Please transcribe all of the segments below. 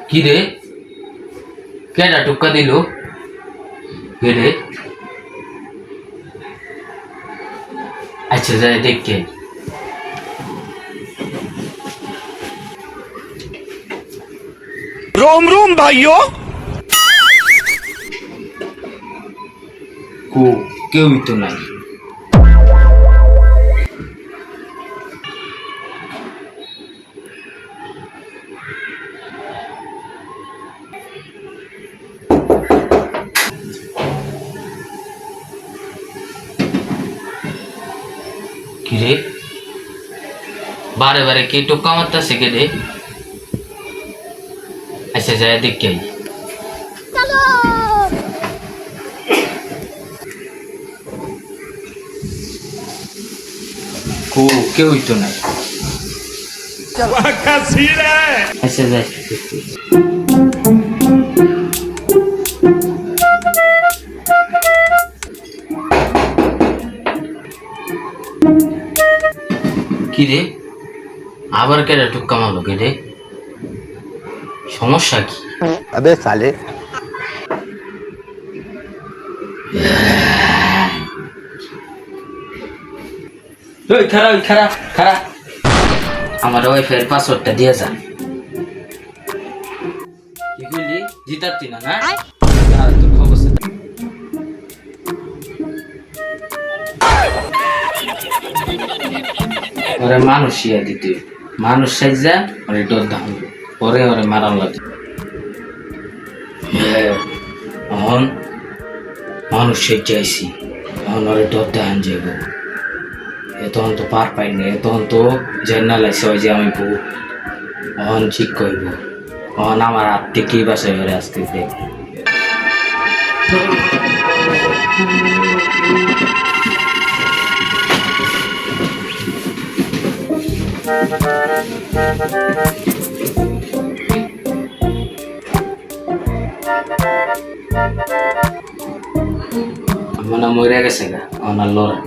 কি রে কেডা টুক্কা দিল কে রে আচ্ছা যাই দেখকে रोम रोम भाइयों কো কেউই তো নাই কি রে বারে বারে কে টোকা মারতাছে কে রে আচ্ছা যাই দেখকে কো কেউই তো নাই আচ্ছা যাই কি রে আবার কেডা টুক্কা মারলো কে রে সমস্যা কি अबे साले ওই খারা খারা খারা আমার ওয়াইফাই এর পাসওয়ার্ডটা দিয়ে যা কি কইলি জিতাতি না না আর তোর খবর আছে ওরে মানুষ ইয়া দিতে মানুষ সাইজা ওরে ডর দাম পরে ওরে মারান লাগে এখন মানুষ সেটাইছি এখন ওরে ডর দান যাব তখন তো পার পাইনি তখন তো জেনা লাগছে ওই যে আমি বউ এখন ঠিক করব এখন আমার হাত থেকেই বাসায় ঘরে আসতে দেখ মানে মরে গেছে গা আমার লড়া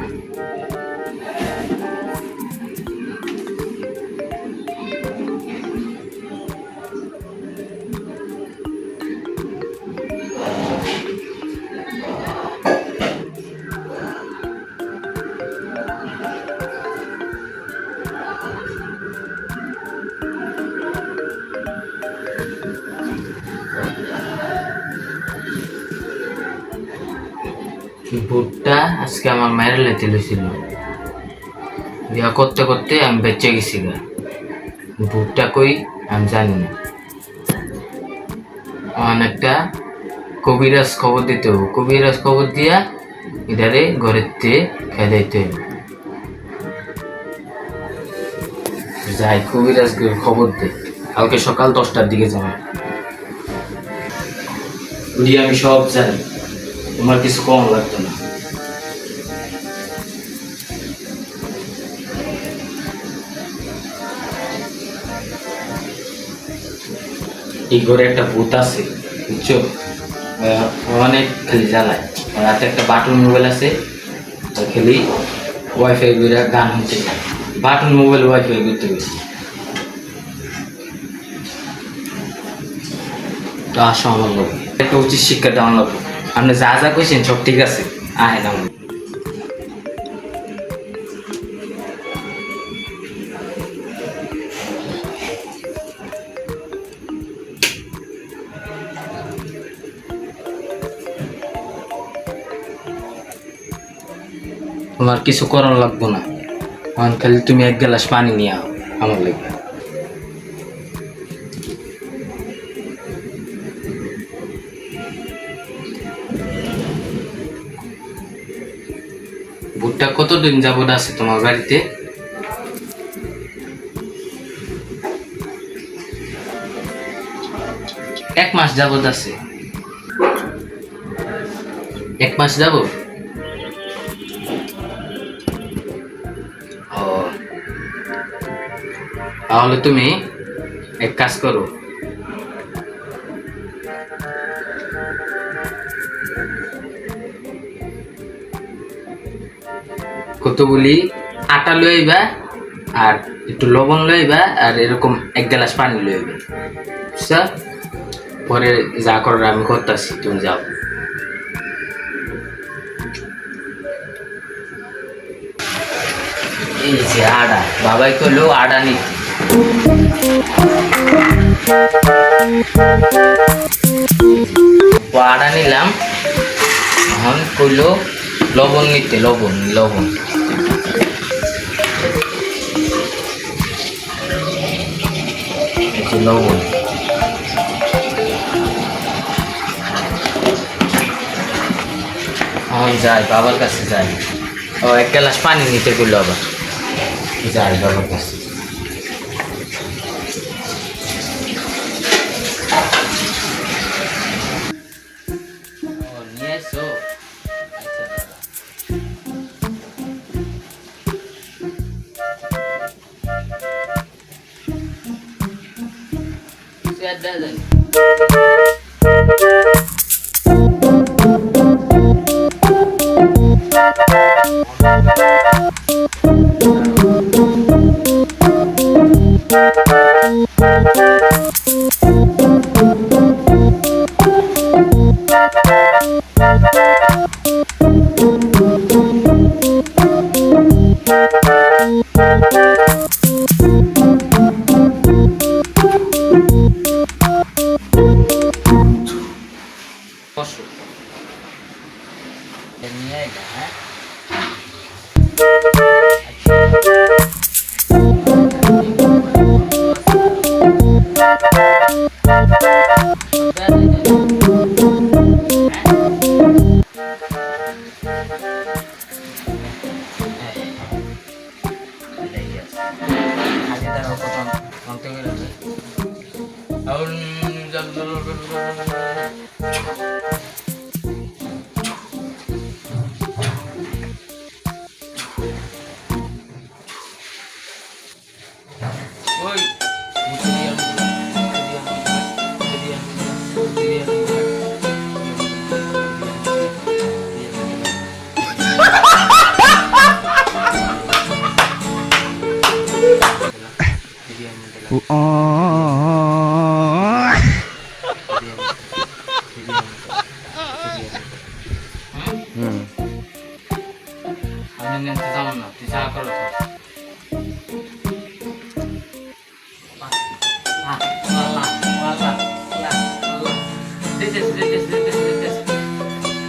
ভুট্টা আজকে আমার মায়ের লেতে ছিল বিয়া করতে করতে আমি বেঁচে গেছি গা ভুট্টা কই আমি জানি না অনেকটা কবিরাজ খবর দিতে হবে কবিরাজ খবর দিয়া এটারে ঘরের তে খেদাইতে হবে যাই কবিরাজ খবর দে কালকে সকাল 10টার দিকে যাবো আমি সব জানি তোমার কিছু কম লাগতো না এই ঘরে একটা ভূত আছে বুঝছো অনেক খালি জ্বালায় রাতে একটা বাটন মোবাইল আছে খালি ওয়াইফাই করে গান হচ্ছে বাটন মোবাইল ওয়াইফাই করতে গেছি তো আসো আমার লোক একটা উচিত শিক্ষা দেওয়া লাগবে আপনি যা যা কইছেন সব ঠিক আছে আয় না তোমার কিছু করার লাগবো না এখন খালি তুমি এক গ্লাস পানি নিয়ে আও আমার লাগবে ভুট্টা কতদিন যাবত আছে তোমার বাড়িতে এক মাস যাবত আছে এক মাস যাবত তাহলে তুমি এক কাজ করো কতগুলি আটা লইবা আর একটু লবণ লইবা আর এরকম এক গ্লাস পানি লইবা বুঝছো পরে যা করার আমি করতেছি, তুমি যাও। এই যে আড়া, বাবাই কইলো আড়া নিতে। আড়া নিলাম, এখন কইলো লবণ নিতে, লবণ লবণ। লবণ এখন যাই বাবার কাছে যাই। ও 1 গ্লাস পানি নিতে কইলো, আবার যাই বাবার কাছে। নিয়ে এসো। বসো, নিয়ে আইলা, হ্যাঁ? আমি নিতে যাবো না, তুই যা করো কর।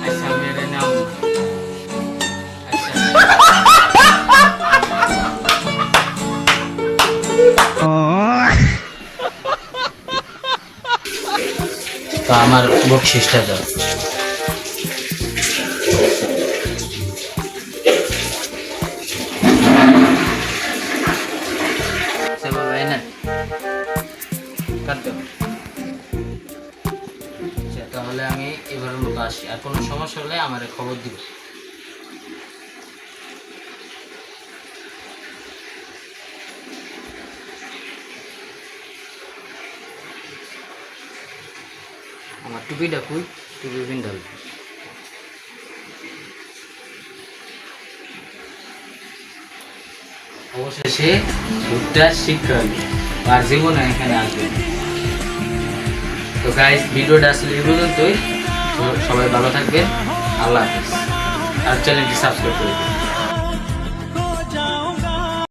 আচ্ছা মেরে নাও না। তো আমার বকশিসটা দাও। তাহলে আমি এবারের মতো আসি, আর কোনো সমস্যা হলে আমার খবর দিব। আমার টুপিটা কই, টুপি পিন্ধাল। অবশেষে ভুট্টা শিক্ষা হইল, আর জীবনে এখানে আসবে। তো গাইস, ভিডিওটা আসলে এই পর্যন্তই। সবাই ভালো থাকবেন, আল্লাহ হাফেজ। আর চ্যানেলটি সাবস্ক্রাইব করে দিন।